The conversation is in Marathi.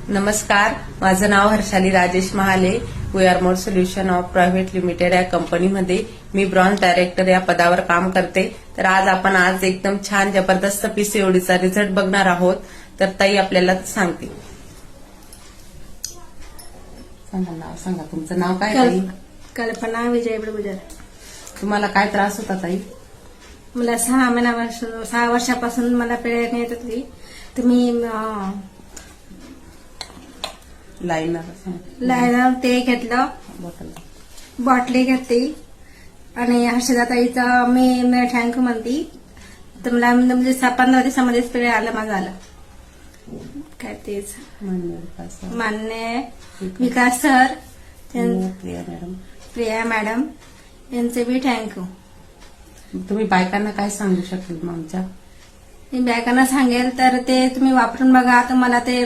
नमस्कार, माझं नाव Harshali Rajesh Mahale. We are more solution of private limited या कंपनीमध्ये मी ब्रॉन्झ डायरेक्टर या पदावर काम करते. तर आज एकदम छान जबरदस्त पीसीओडीचा रिझल्ट बघणार आहोत. तर ताई आपल्याला सांगते. सांगा तुमचं नाव काय ताई? कल्पना विजय बुजर. तुम्हाला काय त्रास होता ताई? मला 6 वर्षापासून मला पिरियड येत होती. तुम्ही लायनर ते घेतलं, बॉटली घेतली आणि हर्षदाताईचा मी थँक्यू म्हणते. तर मला म्हणजे 15 दिवसामध्येच पिरियड आलं, माझं आलं. काय तेच मान्य विकास सर, प्रिया मॅडम यांचे बी थँक्यू. तुम्ही बायकांना काय सांगू शकाल आमच्या? मी बायकांना सांगेल तर ते तुम्ही वापरून बघा. तुम्हाला ते